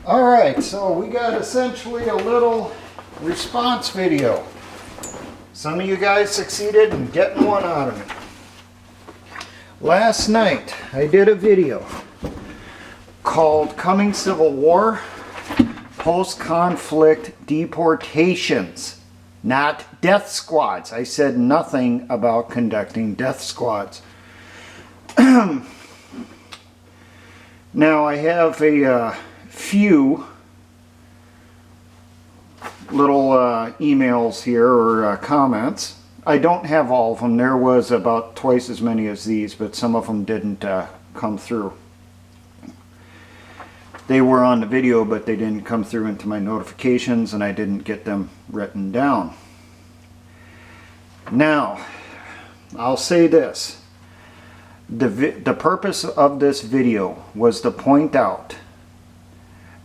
Alright, so we got essentially a little response video. Some of you guys succeeded in getting one out of me. Last night I did a video called Coming Civil War, Post-Conflict Deportations, not death squads. I said nothing about conducting death squads. Now I have a few little emails here or comments. I don't have all of them. There was about twice as many as these, but some of them didn't come through. They were on the video, but they didn't come through into my notifications, and I didn't get them written down. Now, I'll say this. The purpose of this video was to point out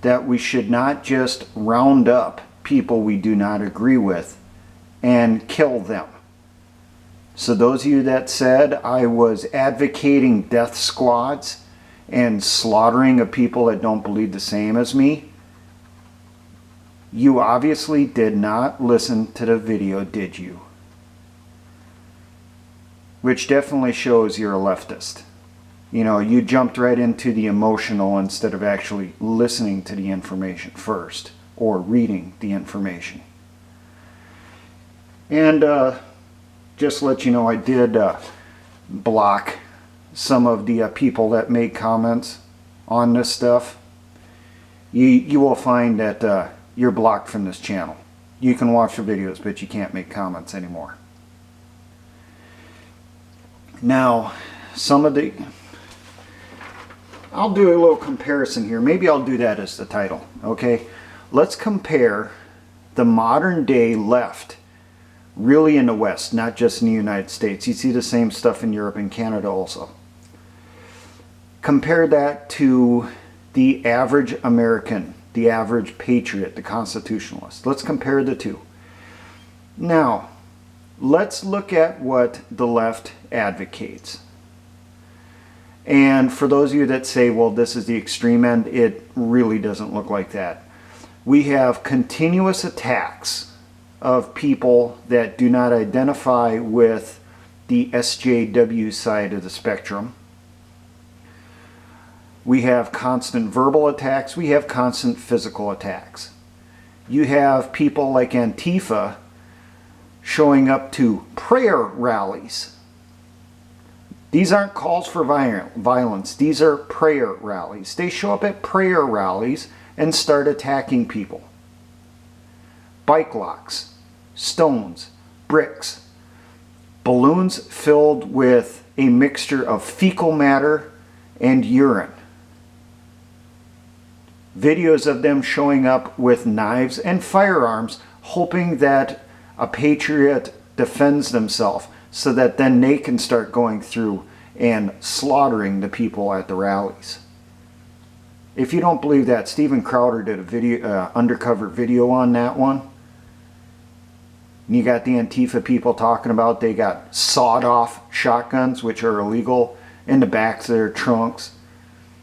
that we should not just round up people we do not agree with and kill them. So those of you that said I was advocating death squads and slaughtering of people that don't believe the same as me, you obviously did not listen to the video, did you? Which definitely shows you're a leftist. You know, you jumped right into the emotional instead of actually listening to the information first or reading the information. And just to let you know, I did block some of the people that make comments on this stuff. You will find that you're blocked from this channel. You can watch the videos, but you can't make comments anymore. Now, I'll do a little comparison here. Maybe I'll do that as the title, okay? Let's compare the modern day left, really in the West, not just in the United States. You see the same stuff in Europe and Canada also. Compare that to the average American, the average patriot, the constitutionalist. Let's compare the two. Now, let's look at what the left advocates. And for those of you that say, well, this is the extreme end, it really doesn't look like that. We have continuous attacks of people that do not identify with the SJW side of the spectrum. We have constant verbal attacks. We have constant physical attacks. You have people like Antifa showing up to prayer rallies. These aren't calls for violence. These are prayer rallies. They show up at prayer rallies and start attacking people. Bike locks, stones, bricks, balloons filled with a mixture of fecal matter and urine. Videos of them showing up with knives and firearms, hoping that a patriot defends themselves so that then they can start going through and slaughtering the people at the rallies. If you don't believe that, Steven Crowder did a video, undercover video on that one. And you got the Antifa people talking about they got sawed-off shotguns, which are illegal, in the backs of their trunks.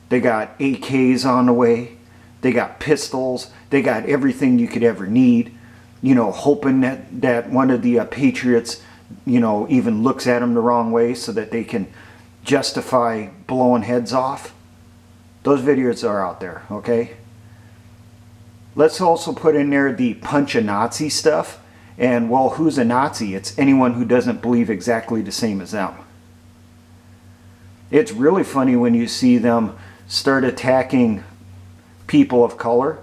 They got AKs on the way. They got pistols. They got everything you could ever need. You know, hoping that one of the patriots, you know, even looks at them the wrong way so that they can justify blowing heads off. Those videos are out there, okay? Let's also put in there the punch a Nazi stuff. And, well, who's a Nazi? It's anyone who doesn't believe exactly the same as them. It's really funny when you see them start attacking people of color,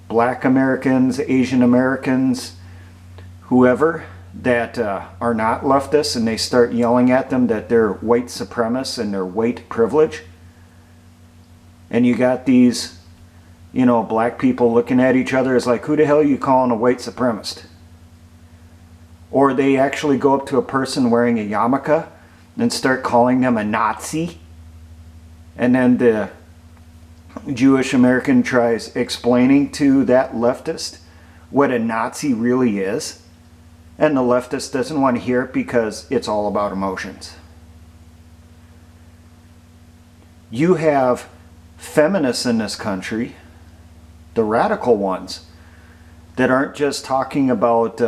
Black Americans, Asian Americans, whoever, that are not leftists, and they start yelling at them that they're white supremacists and they're white privilege. And you got these, you know, black people looking at each other as like, who the hell are you calling a white supremacist? Or they actually go up to a person wearing a yarmulke and start calling them a Nazi. And then the Jewish American tries explaining to that leftist what a Nazi really is. And the leftist doesn't want to hear it because it's all about emotions. You have feminists in this country the radical ones that aren't just talking about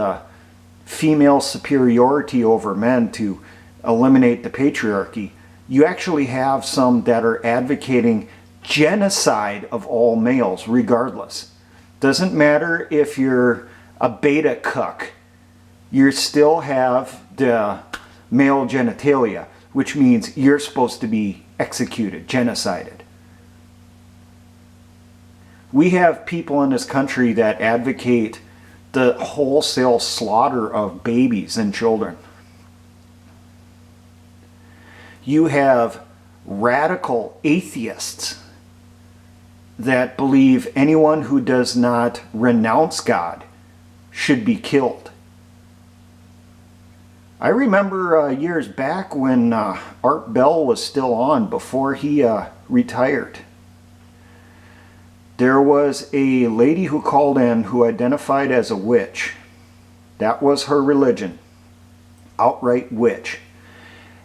female superiority over men to eliminate the patriarchy. You actually have some that are advocating genocide of all males regardless. Doesn't matter if you're a beta cuck, you still have the male genitalia, which means you're supposed to be executed, genocided. We have people in this country that advocate the wholesale slaughter of babies and children. You have radical atheists that believe anyone who does not renounce God should be killed. I remember years back when Art Bell was still on, before he retired. There was a lady who called in who identified as a witch. That was her religion. Outright witch.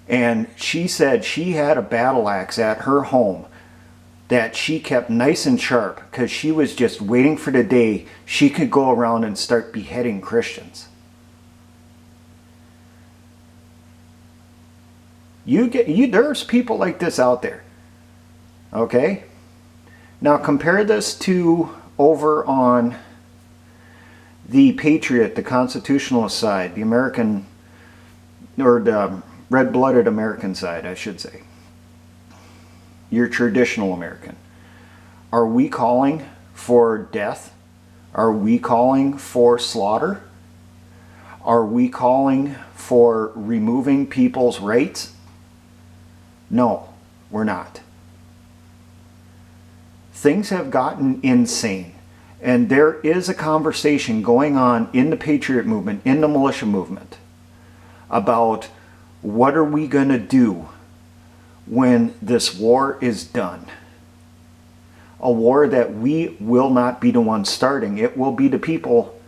And she said she had a battle axe at her home that she kept nice and sharp because she was just waiting for the day she could go around and start beheading Christians. There's people like this out there. Okay? Now compare this to over on the patriot, the constitutionalist side, the American, or the red-blooded American side, I should say. Your traditional American. Are we calling for death? Are we calling for slaughter? Are we calling for removing people's rights? No, we're not. Things have gotten insane, and there is a conversation going on in the patriot movement, in the militia movement, about what are we going to do when this war is done. A war that we will not be the ones starting. It will be the people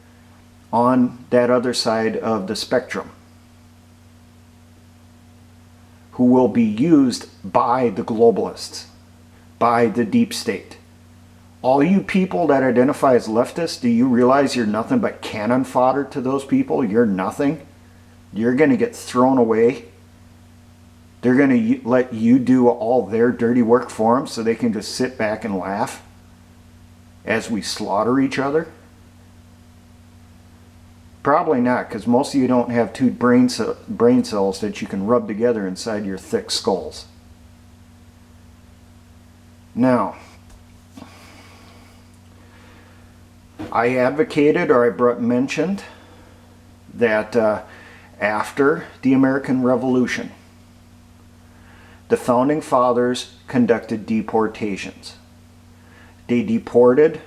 on that other side of the spectrum who will be used by the globalists, by the deep state. All you people that identify as leftists, do you realize you're nothing but cannon fodder to those people? You're nothing. You're going to get thrown away. They're going to let you do all their dirty work for them so they can just sit back and laugh as we slaughter each other? Probably not, because most of you don't have two brain cells that you can rub together inside your thick skulls. Now, I advocated, or I mentioned, that after the American Revolution, the Founding Fathers conducted deportations. They deported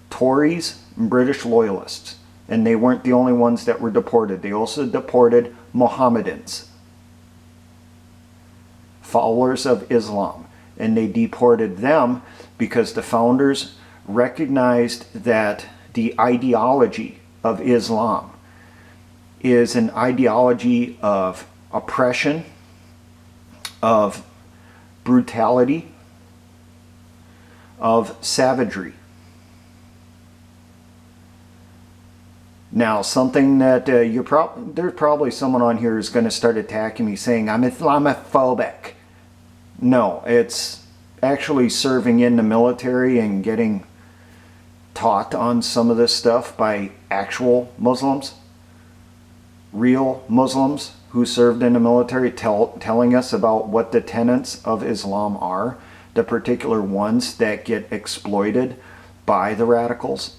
Tories and British loyalists, and they weren't the only ones that were deported. They also deported Mohammedans, followers of Islam, and they deported them because the founders recognized that the ideology of Islam is an ideology of oppression, of brutality, of savagery. Now, something that there's probably someone on here who's going to start attacking me saying I'm Islamophobic. No, it's actually serving in the military and getting taught on some of this stuff by actual Muslims, real Muslims who served in the military, telling us about what the tenets of Islam are, the particular ones that get exploited by the radicals.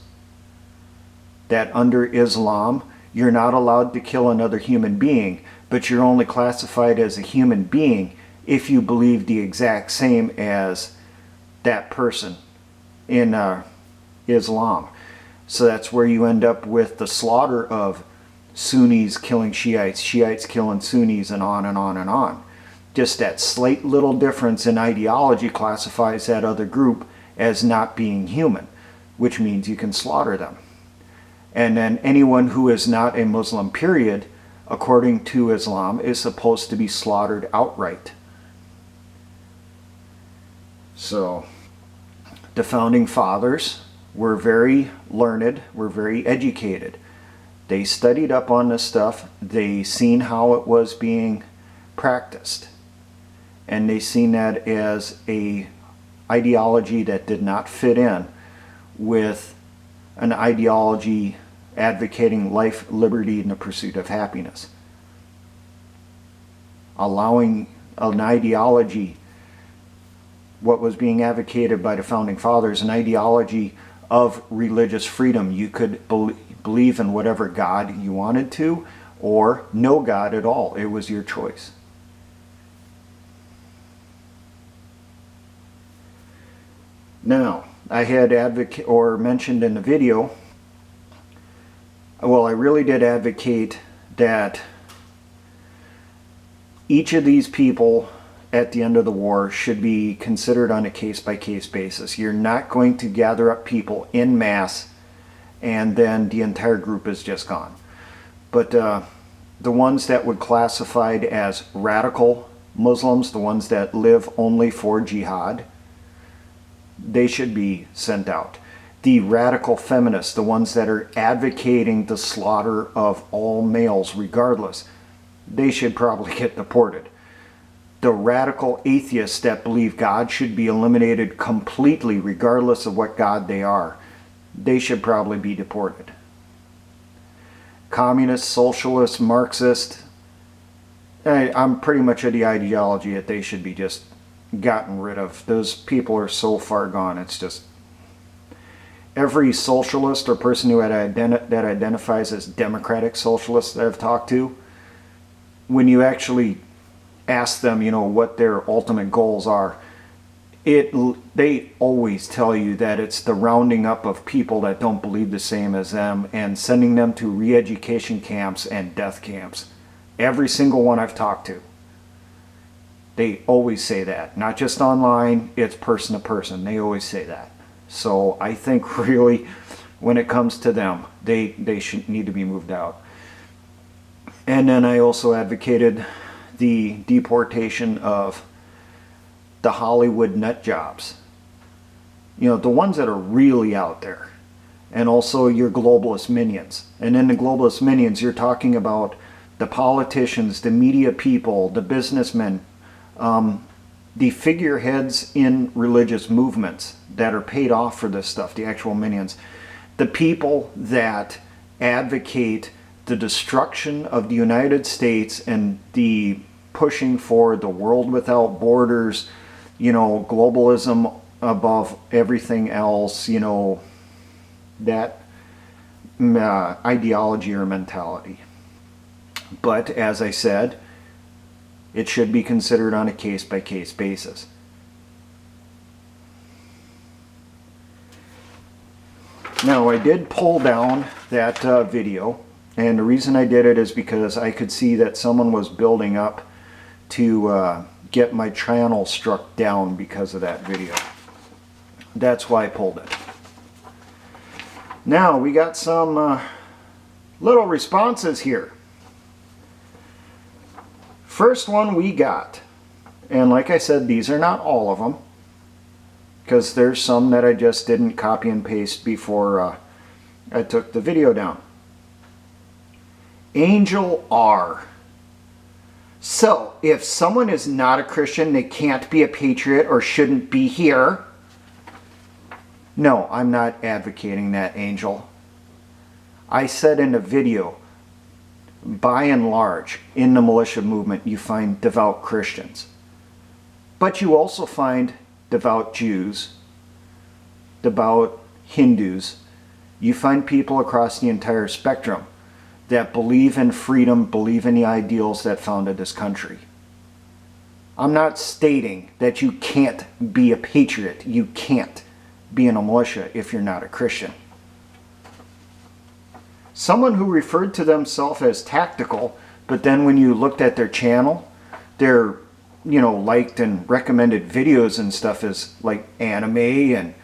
That under Islam, you're not allowed to kill another human being, but you're only classified as a human being if you believe the exact same as that person in Islam. So that's where you end up with the slaughter of Sunnis killing Shiites, Shiites killing Sunnis, and on and on and on. Just that slight little difference in ideology classifies that other group as not being human, which means you can slaughter them. And then anyone who is not a Muslim, period, according to Islam, is supposed to be slaughtered outright. So, the Founding Fathers were very learned, were very educated. They studied up on this stuff. They seen how it was being practiced. And they seen that as a ideology that did not fit in with an ideology advocating life, liberty, and the pursuit of happiness. Allowing an ideology, what was being advocated by the Founding Fathers, an ideology of religious freedom. You could believe in whatever God you wanted to, or no God at all. It was your choice. Now, I had mentioned in the video, well, I really did advocate that each of these people at the end of the war should be considered on a case-by-case basis. You're not going to gather up people en masse and then the entire group is just gone. But the ones that would classified as radical Muslims, the ones that live only for jihad, they should be sent out. The radical feminists, the ones that are advocating the slaughter of all males regardless, they should probably get deported. The radical atheists that believe God should be eliminated completely regardless of what God they are, they should probably be deported. Communists, socialists, Marxists, I'm pretty much of the ideology that they should be just gotten rid of. Those people are so far gone. It's just every socialist or person who that identifies as democratic socialist that I've talked to, when you actually ask them, what their ultimate goals are, they always tell you that it's the rounding up of people that don't believe the same as them and sending them to re-education camps and death camps. Every single one I've talked to, they always say that. Not just online, it's person to person. They always say that. So I think really when it comes to them, they should need to be moved out. And then I also advocated the deportation of the Hollywood nut jobs. The ones that are really out there. And also your globalist minions. And in the globalist minions, you're talking about the politicians, the media people, the businessmen, the figureheads in religious movements that are paid off for this stuff, the actual minions. The people that advocate the destruction of the United States and the pushing for the world without borders, globalism above everything else, that ideology or mentality. But as I said, it should be considered on a case-by-case basis. Now, I did pull down that video, and the reason I did it is because I could see that someone was building up to get my channel struck down because of that video. That's why I pulled it. Now, we got some little responses here. First one we got, and like I said, these are not all of them, because there's some that I just didn't copy and paste before I took the video down. Angel R. So, if someone is not a Christian, they can't be a patriot or shouldn't be here. No, I'm not advocating that, Angel. I said in the video, by and large, in the militia movement, you find devout Christians. But you also find devout Jews, devout Hindus. You find people across the entire spectrum that believe in freedom, believe in the ideals that founded this country. I'm not stating that you can't be a patriot. You can't be in a militia if you're not a Christian. Someone who referred to themselves as tactical, but then when you looked at their channel, their liked and recommended videos and stuff is like anime and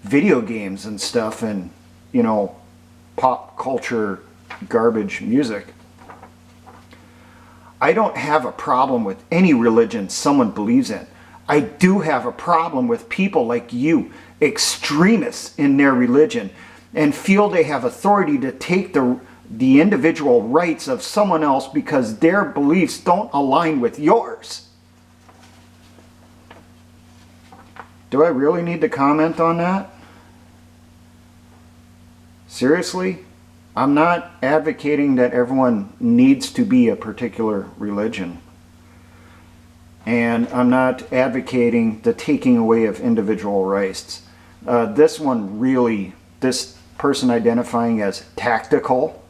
video games and stuff and pop culture garbage music. I don't have a problem with any religion someone believes in. I do have a problem with people like you extremists in their religion and feel they have authority to take the individual rights of someone else because their beliefs don't align with yours. Do I really need to comment on that? Seriously? I'm not advocating that everyone needs to be a particular religion. And I'm not advocating the taking away of individual rights. This person identifying as tactical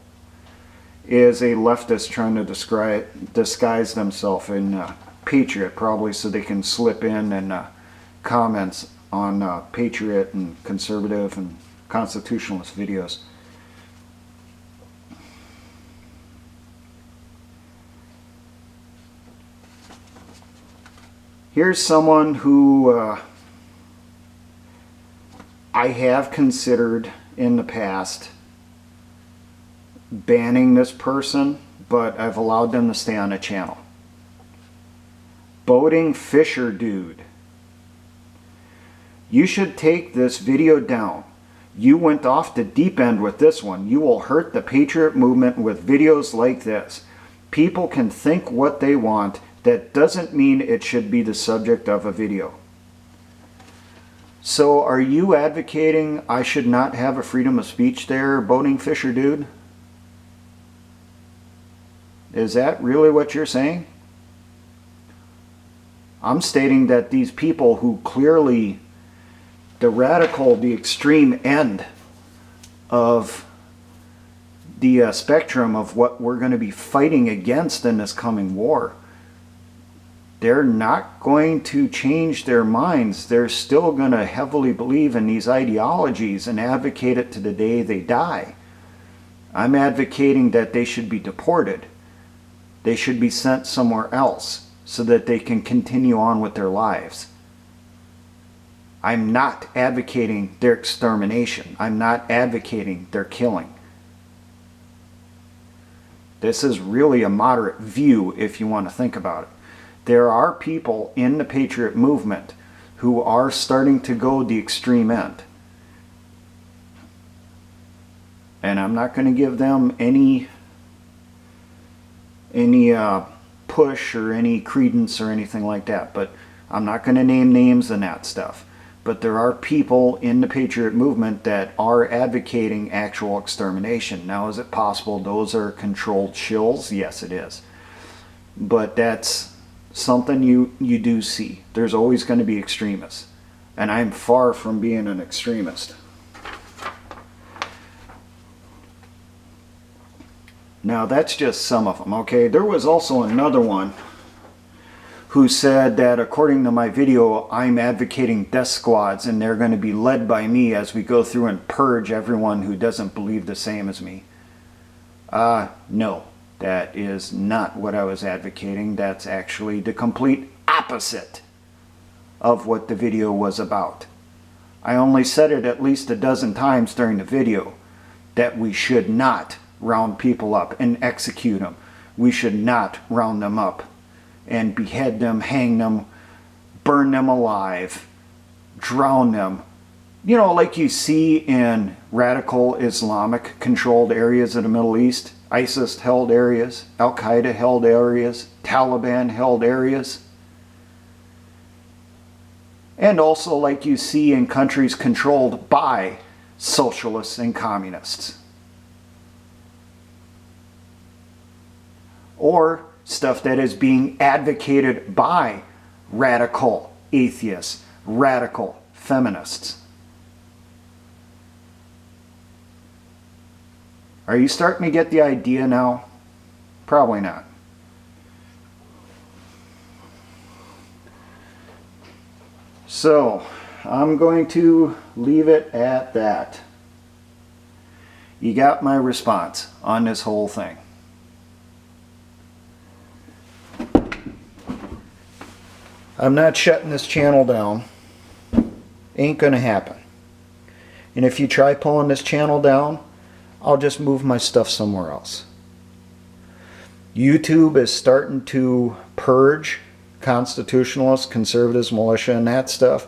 is a leftist trying to disguise themselves in patriot, probably so they can slip in and comments on patriot and conservative and constitutionalist videos. Here's someone who I have considered in the past banning this person, but I've allowed them to stay on the channel. Boating Fisher Dude. You should take this video down. You went off the deep end with this one. You will hurt the patriot movement with videos like this. People can think what they want. That doesn't mean it should be the subject of a video. So are you advocating I should not have a freedom of speech there, Boating Fisher Dude? Is that really what you're saying? I'm stating that these people who clearly, the extreme end of the spectrum of what we're going to be fighting against in this coming war, they're not going to change their minds. They're still going to heavily believe in these ideologies and advocate it to the day they die. I'm advocating that they should be deported. They should be sent somewhere else so that they can continue on with their lives. I'm not advocating their extermination. I'm not advocating their killing. This is really a moderate view if you want to think about it. There are people in the patriot movement who are starting to go the extreme end. And I'm not going to give them any push or any credence or anything like that. But I'm not going to name names and that stuff. But there are people in the patriot movement that are advocating actual extermination. Now, is it possible those are controlled shills? Yes, it is. But that's something you do see. There's always going to be extremists. And I'm far from being an extremist. Now that's just some of them, okay? There was also another one who said that according to my video, I'm advocating death squads and they're going to be led by me as we go through and purge everyone who doesn't believe the same as me. No. That is not what I was advocating. That's actually the complete opposite of what the video was about. I only said it at least a dozen times during the video that we should not round people up and execute them. We should not round them up and behead them, hang them, burn them alive, drown them. You know, like you see in radical Islamic controlled areas of the Middle East. ISIS held areas, Al-Qaeda held areas, Taliban held areas. And also like you see in countries controlled by socialists and communists. Or stuff that is being advocated by radical atheists, radical feminists. Are you starting to get the idea now? Probably not. So, I'm going to leave it at that. You got my response on this whole thing. I'm not shutting this channel down. Ain't gonna happen. And if you try pulling this channel down, I'll just move my stuff somewhere else. YouTube is starting to purge constitutionalists, conservatives, militia, and that stuff.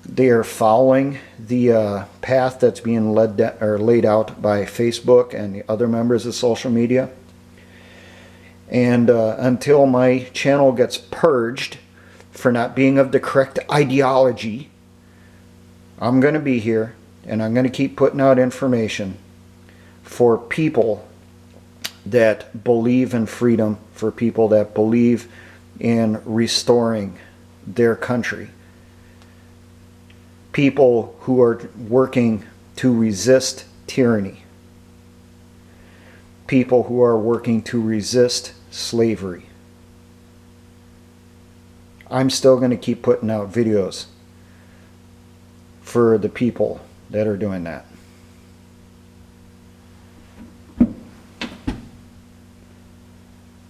They are following the path that's being laid out by Facebook and the other members of social media. And until my channel gets purged for not being of the correct ideology, I'm going to be here and I'm going to keep putting out information for people that believe in freedom, for people that believe in restoring their country. People who are working to resist tyranny. People who are working to resist slavery. I'm still going to keep putting out videos for the people that are doing that.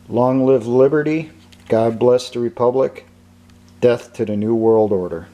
Long live liberty. God bless the Republic. Death to the New World Order.